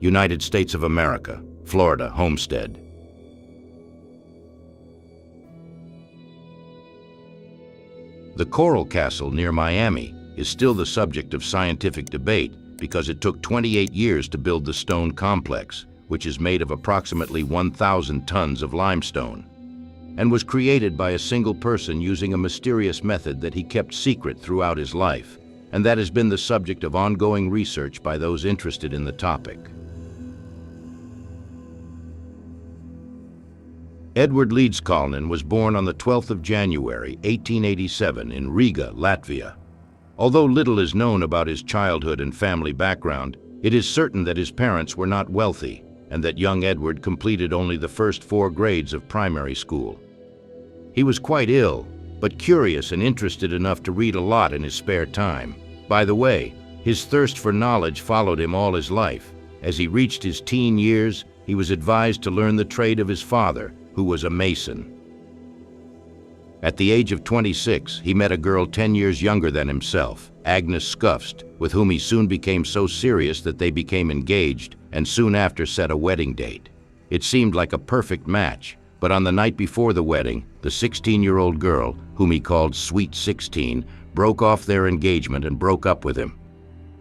United States of America, Florida homestead. The Coral Castle near Miami is still the subject of scientific debate because it took 28 years to build the stone complex, which is made of approximately 1,000 tons of limestone, and was created by a single person using a mysterious method that he kept secret throughout his life, and that has been the subject of ongoing research by those interested in the topic. Edward Leedskalnin was born on the 12th of January, 1887 in Riga, Latvia. Although little is known about his childhood and family background, it is certain that his parents were not wealthy and that young Edward completed only the first 4 grades of primary school. He was quite ill, but curious and interested enough to read a lot in his spare time. By the way, his thirst for knowledge followed him all his life. As he reached his teen years, he was advised to learn the trade of his father, who was a mason. At the age of 26, he met a girl 10 years younger than himself, Agnes Scuffst, with whom he soon became so serious that they became engaged and soon after set a wedding date. It seemed like a perfect match, but on the night before the wedding, the 16-year-old girl, whom he called Sweet 16, broke off their engagement and broke up with him.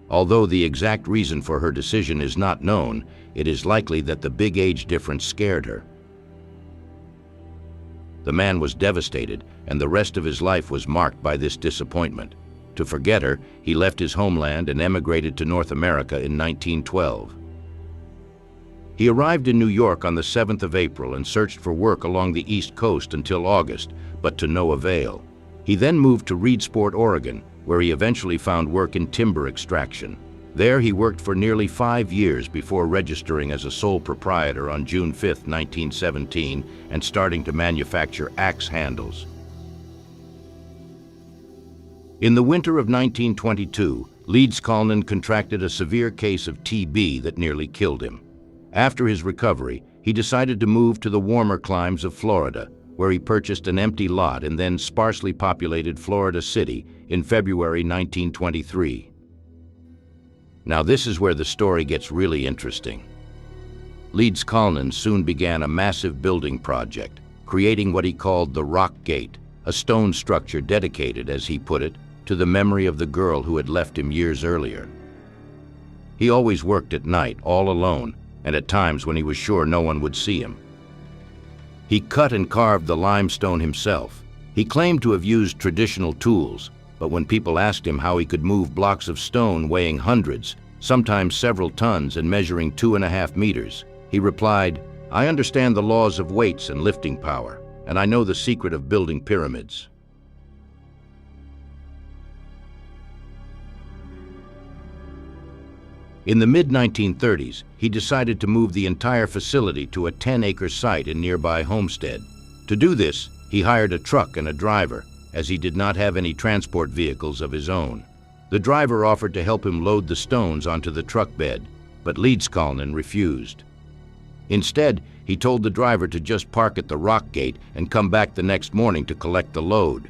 Although the exact reason for her decision is not known, it is likely that the big age difference scared her. The man was devastated, and the rest of his life was marked by this disappointment. To forget her, he left his homeland and emigrated to North America in 1912. He arrived in New York on the 7th of April and searched for work along the East Coast until August, but to no avail. He then moved to Reedsport, Oregon, where he eventually found work in timber extraction. There he worked for nearly 5 years before registering as a sole proprietor on June 5, 1917, and starting to manufacture axe handles. In the winter of 1922, Leedskalnin contracted a severe case of TB that nearly killed him. After his recovery, he decided to move to the warmer climes of Florida, where he purchased an empty lot in then sparsely populated Florida City in February 1923. Now this is where the story gets really interesting. Leedskalnin soon began a massive building project, creating what he called the Rock Gate, a stone structure dedicated, as he put it, to the memory of the girl who had left him years earlier. He always worked at night, all alone, and at times when he was sure no one would see him. He cut and carved the limestone himself. He claimed to have used traditional tools, but when people asked him how he could move blocks of stone weighing hundreds, sometimes several tons and measuring 2.5 meters, he replied, "I understand the laws of weights and lifting power, and I know the secret of building pyramids." In the mid-1930s, he decided to move the entire facility to a 10-acre site in nearby Homestead. To do this, he hired a truck and a driver, as he did not have any transport vehicles of his own. The driver offered to help him load the stones onto the truck bed, but Leedskalnin refused. Instead, he told the driver to just park at the Rock Gate and come back the next morning to collect the load.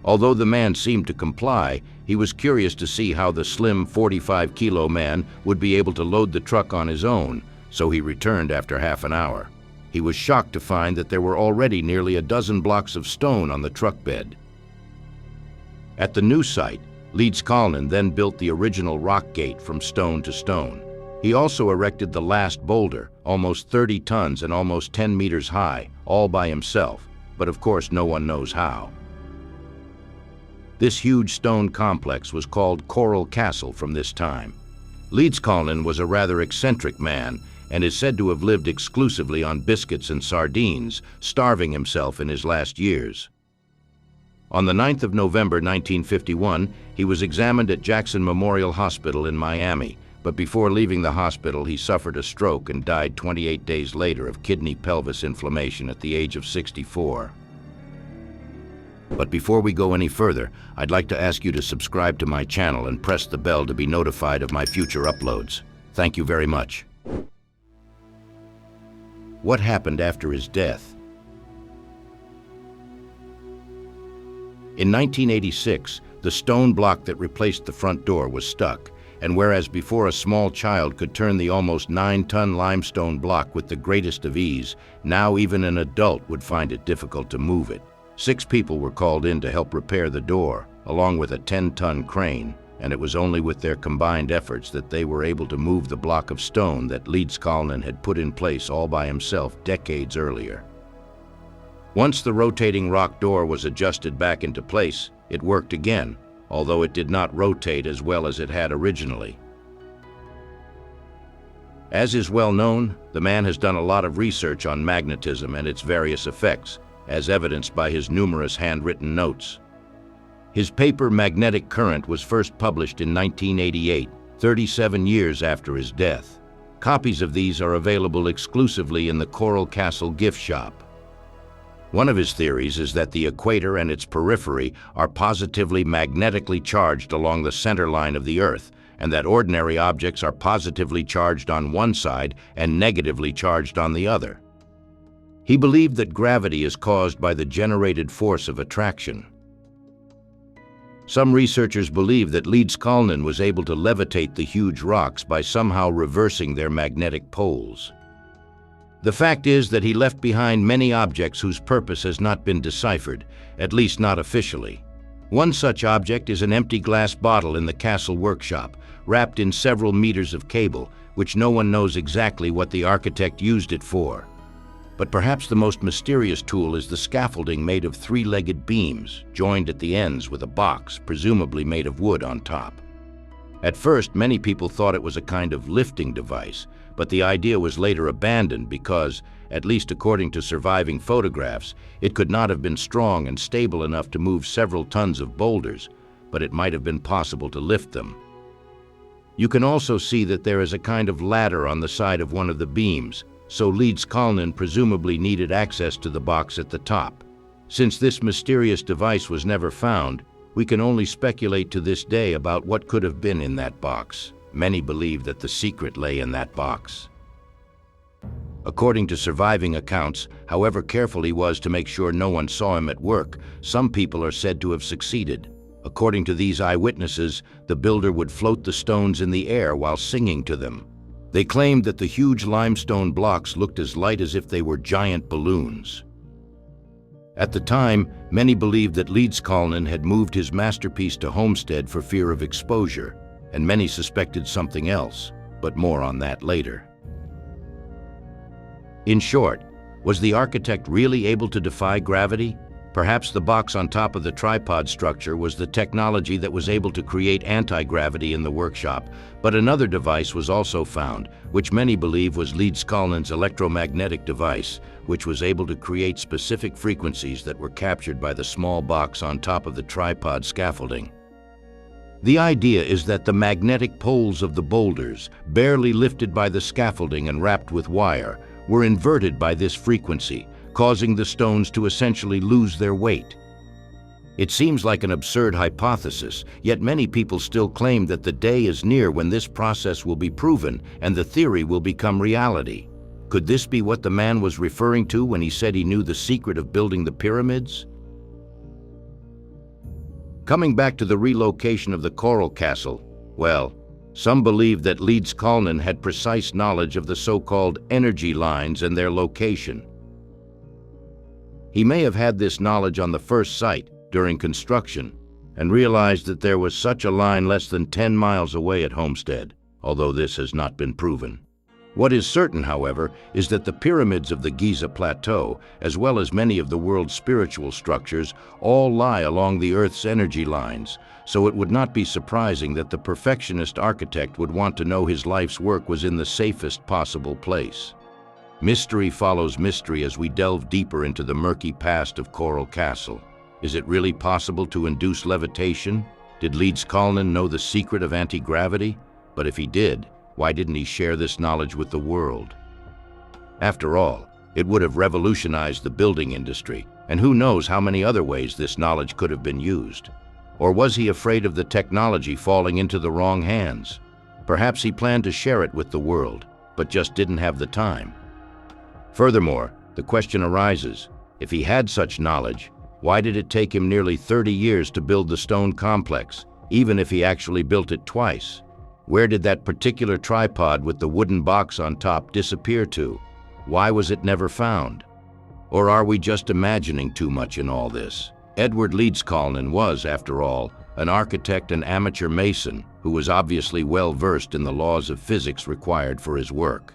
Although the man seemed to comply, he was curious to see how the slim 45-kilo man would be able to load the truck on his own, so he returned after half an hour. He was shocked to find that there were already nearly a dozen blocks of stone on the truck bed. At the new site, Leedskalnin then built the original Rock Gate from stone to stone. He also erected the last boulder, almost 30 tons and almost 10 meters high, all by himself, but of course no one knows how. This huge stone complex was called Coral Castle from this time. Leedskalnin was a rather eccentric man and is said to have lived exclusively on biscuits and sardines, starving himself in his last years. On the 9th of November 1951, he was examined at Jackson Memorial Hospital in Miami, but before leaving the hospital he suffered a stroke and died 28 days later of kidney pelvis inflammation at the age of 64. But before we go any further, I'd like to ask you to subscribe to my channel and press the bell to be notified of my future uploads. Thank you very much. What happened after his death? In 1986, the stone block that replaced the front door was stuck, and whereas before a small child could turn the almost 9-ton limestone block with the greatest of ease, now even an adult would find it difficult to move it. 6 people were called in to help repair the door, along with a 10-ton crane, and it was only with their combined efforts that they were able to move the block of stone that Leedskalnin had put in place all by himself decades earlier. Once the rotating rock door was adjusted back into place, it worked again, although it did not rotate as well as it had originally. As is well known, the man has done a lot of research on magnetism and its various effects, as evidenced by his numerous handwritten notes. His paper Magnetic Current was first published in 1988, 37 years after his death. Copies of these are available exclusively in the Coral Castle gift shop. One of his theories is that the equator and its periphery are positively magnetically charged along the center line of the Earth, and that ordinary objects are positively charged on one side and negatively charged on the other. He believed that gravity is caused by the generated force of attraction. Some researchers believe that Leedskalnin was able to levitate the huge rocks by somehow reversing their magnetic poles. The fact is that he left behind many objects whose purpose has not been deciphered, at least not officially. One such object is an empty glass bottle in the castle workshop, wrapped in several meters of cable, which no one knows exactly what the architect used it for. But perhaps the most mysterious tool is the scaffolding made of 3-legged beams, joined at the ends with a box, presumably made of wood, on top. At first, many people thought it was a kind of lifting device, but the idea was later abandoned because, at least according to surviving photographs, it could not have been strong and stable enough to move several tons of boulders, but it might have been possible to lift them. You can also see that there is a kind of ladder on the side of one of the beams, so Leedskalnin presumably needed access to the box at the top. Since this mysterious device was never found, we can only speculate to this day about what could have been in that box. Many believe that the secret lay in that box. According to surviving accounts, however careful he was to make sure no one saw him at work, some people are said to have succeeded. According to these eyewitnesses, the builder would float the stones in the air while singing to them. They claimed that the huge limestone blocks looked as light as if they were giant balloons. At the time, many believed that Leedskalnin had moved his masterpiece to Homestead for fear of exposure, and many suspected something else, but more on that later. In short, was the architect really able to defy gravity? Perhaps the box on top of the tripod structure was the technology that was able to create anti-gravity in the workshop, but another device was also found, which many believe was Leedskalnin's electromagnetic device, which was able to create specific frequencies that were captured by the small box on top of the tripod scaffolding. The idea is that the magnetic poles of the boulders, barely lifted by the scaffolding and wrapped with wire, were inverted by this frequency, causing the stones to essentially lose their weight. It seems like an absurd hypothesis, yet many people still claim that the day is near when this process will be proven and the theory will become reality. Could this be what the man was referring to when he said he knew the secret of building the pyramids? Coming back to the relocation of the Coral Castle, well, some believe that Leedskalnin had precise knowledge of the so-called energy lines and their location. He may have had this knowledge on the first site during construction and realized that there was such a line less than 10 miles away at Homestead, although this has not been proven. What is certain, however, is that the pyramids of the Giza Plateau, as well as many of the world's spiritual structures, all lie along the Earth's energy lines, so it would not be surprising that the perfectionist architect would want to know his life's work was in the safest possible place. Mystery follows mystery as we delve deeper into the murky past of Coral Castle. Is it really possible to induce levitation? Did Leedskalnin know the secret of anti-gravity? But if he did, why didn't he share this knowledge with the world? After all, it would have revolutionized the building industry, and who knows how many other ways this knowledge could have been used. Or was he afraid of the technology falling into the wrong hands? Perhaps he planned to share it with the world, but just didn't have the time. Furthermore, the question arises, if he had such knowledge, why did it take him nearly 30 years to build the stone complex, even if he actually built it twice? Where did that particular tripod with the wooden box on top disappear to? Why was it never found? Or are we just imagining too much in all this? Edward Leedskalnin was, after all, an architect and amateur mason who was obviously well versed in the laws of physics required for his work.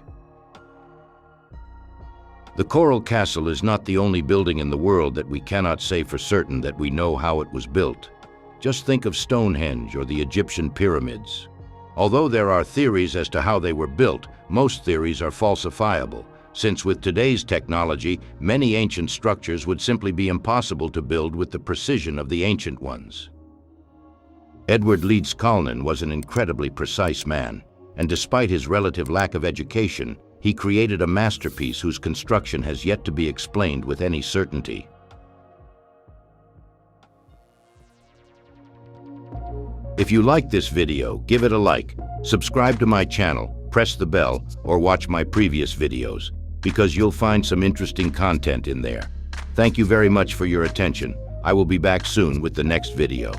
The Coral Castle is not the only building in the world that we cannot say for certain that we know how it was built. Just think of Stonehenge or the Egyptian pyramids. Although there are theories as to how they were built, most theories are falsifiable, since with today's technology, many ancient structures would simply be impossible to build with the precision of the ancient ones. Edward Leedskalnin was an incredibly precise man, and despite his relative lack of education, he created a masterpiece whose construction has yet to be explained with any certainty. If you like this video, give it a like, subscribe to my channel, press the bell, or watch my previous videos, because you'll find some interesting content in there. Thank you very much for your attention. I will be back soon with the next video.